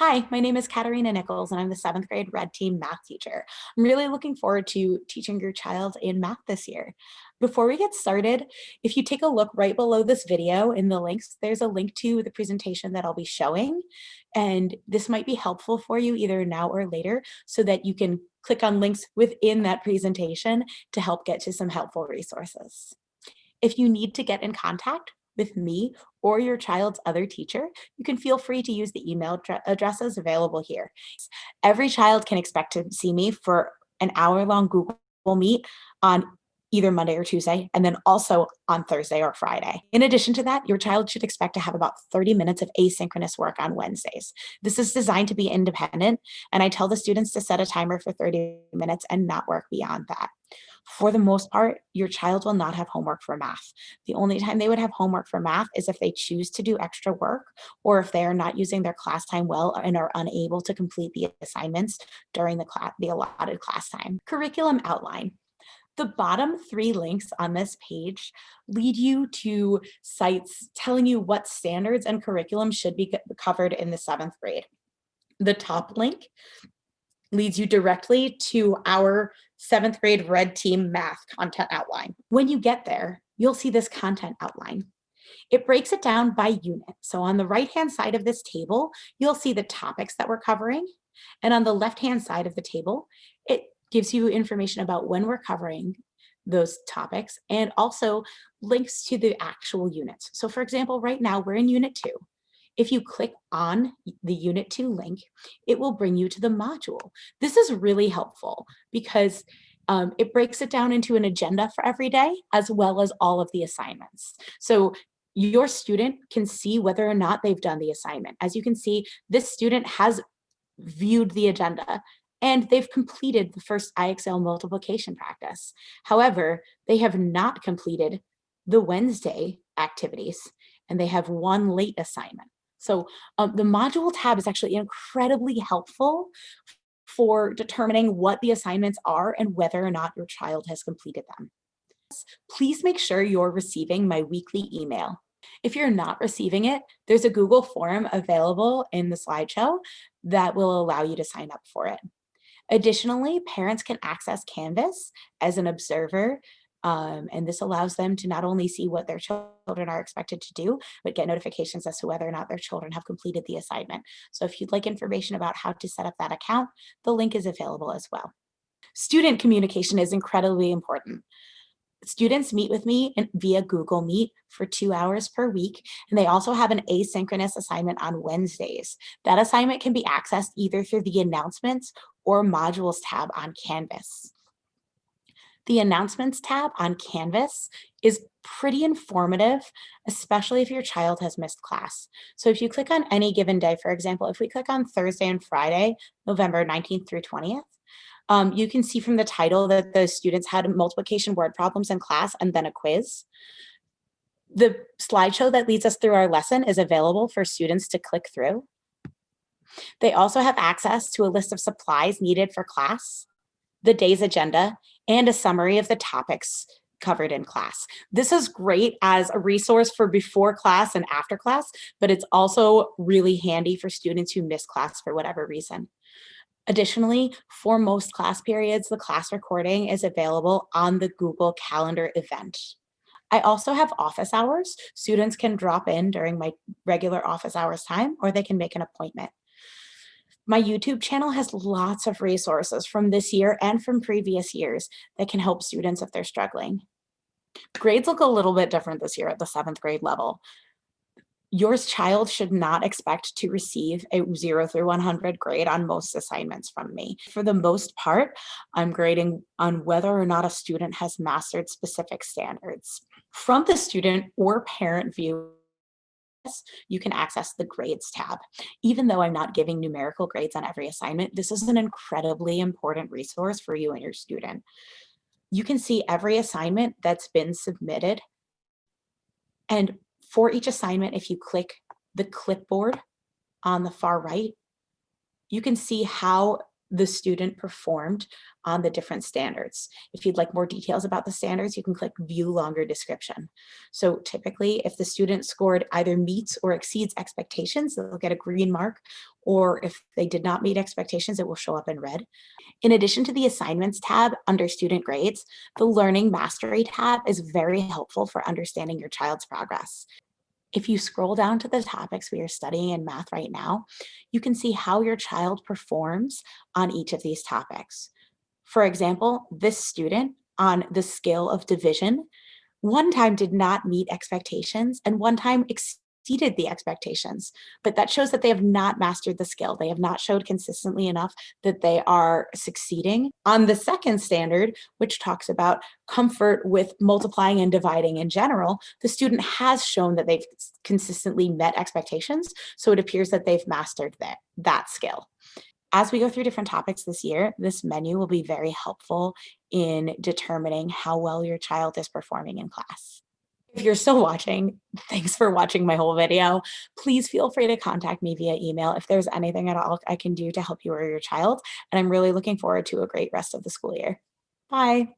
Hi, my name is Katarina Nichols, and I'm the seventh grade Red Team math teacher. I'm really looking forward to teaching your child in math this year. Before we get started, if you take a look right below this video in the links, there's a link to the presentation that I'll be showing. And this might be helpful for you either now or later so that you can click on links within that presentation to help get to some helpful resources. If you need to get in contact with me or your child's other teacher, you can feel free to use the email addresses available here. Every child can expect to see me for an hour-long Google Meet on either Monday or Tuesday, and then also on Thursday or Friday. In addition to that, your child should expect to have about 30 minutes of asynchronous work on Wednesdays. This is designed to be independent, and I tell the students to set a timer for 30 minutes and not work beyond that. For the most part, your child will not have homework for math. The only time they would have homework for math is if they choose to do extra work or if they are not using their class time well and are unable to complete the assignments during the allotted class time. Curriculum outline. The bottom three links on this page lead you to sites telling you what standards and curriculum should be covered in the seventh grade. The top link leads you directly to our seventh grade Red Team math content outline. When you get there, you'll see this content outline. It breaks it down by unit. So on the right-hand side of this table, you'll see the topics that we're covering. And on the left-hand side of the table, it gives you information about when we're covering those topics and also links to the actual units. So for example, right now we're in Unit 2. If you click on the Unit 2 link, it will bring you to the module. This is really helpful because it breaks it down into an agenda for every day, as well as all of the assignments. So your student can see whether or not they've done the assignment. As you can see, this student has viewed the agenda and they've completed the first IXL multiplication practice. However, they have not completed the Wednesday activities and they have one late assignment. So the module tab is actually incredibly helpful for determining what the assignments are and whether or not your child has completed them. Please make sure you're receiving my weekly email. If you're not receiving it, there's a Google form available in the slideshow that will allow you to sign up for it. Additionally, parents can access Canvas as an observer, and this allows them to not only see what their children are expected to do, but get notifications as to whether or not their children have completed the assignment. So if you'd like information about how to set up that account, the link is available as well. Student communication is incredibly important. Students meet with me via Google Meet for 2 hours per week, and they also have an asynchronous assignment on Wednesdays. That assignment can be accessed either through the announcements or modules tab on Canvas. The announcements tab on Canvas is pretty informative, especially if your child has missed class. So if you click on any given day, for example, if we click on Thursday and Friday, November 19th through 20th, you can see from the title that the students had multiplication word problems in class and then a quiz. The slideshow that leads us through our lesson is available for students to click through. They also have access to a list of supplies needed for class, the day's agenda, and a summary of the topics covered in class. This is great as a resource for before class and after class, but it's also really handy for students who miss class for whatever reason. Additionally, for most class periods, the class recording is available on the Google Calendar event. I also have office hours. Students can drop in during my regular office hours time, or they can make an appointment. My YouTube channel has lots of resources from this year and from previous years that can help students if they're struggling. Grades look a little bit different this year at the seventh grade level. Your child should not expect to receive a 0 through 100 grade on most assignments from me. For the most part, I'm grading on whether or not a student has mastered specific standards. From the student or parent view, you can access the grades tab. Even though I'm not giving numerical grades on every assignment, this is an incredibly important resource for you and your student. You can see every assignment that's been submitted. And for each assignment, if you click the clipboard on the far right, you can see how the student performed on the different standards. If you'd like more details about the standards, you can click view longer description. So typically, if the student scored either meets or exceeds expectations, they'll get a green mark, or if they did not meet expectations, it will show up in red. In addition to the assignments tab under student grades, the learning mastery tab is very helpful for understanding your child's progress. If you scroll down to the topics we are studying in math right now, you can see how your child performs on each of these topics. For example, this student on the scale of division, one time did not meet expectations and one time exceeded the expectations, but that shows that they have not mastered the skill. They have not showed consistently enough that they are succeeding. On the second standard, which talks about comfort with multiplying and dividing in general, the student has shown that they've consistently met expectations, so it appears that they've mastered that skill. As we go through different topics this year, this menu will be very helpful in determining how well your child is performing in class. If you're still watching, thanks for watching my whole video. Please feel free to contact me via email if there's anything at all I can do to help you or your child. And I'm really looking forward to a great rest of the school year. Bye.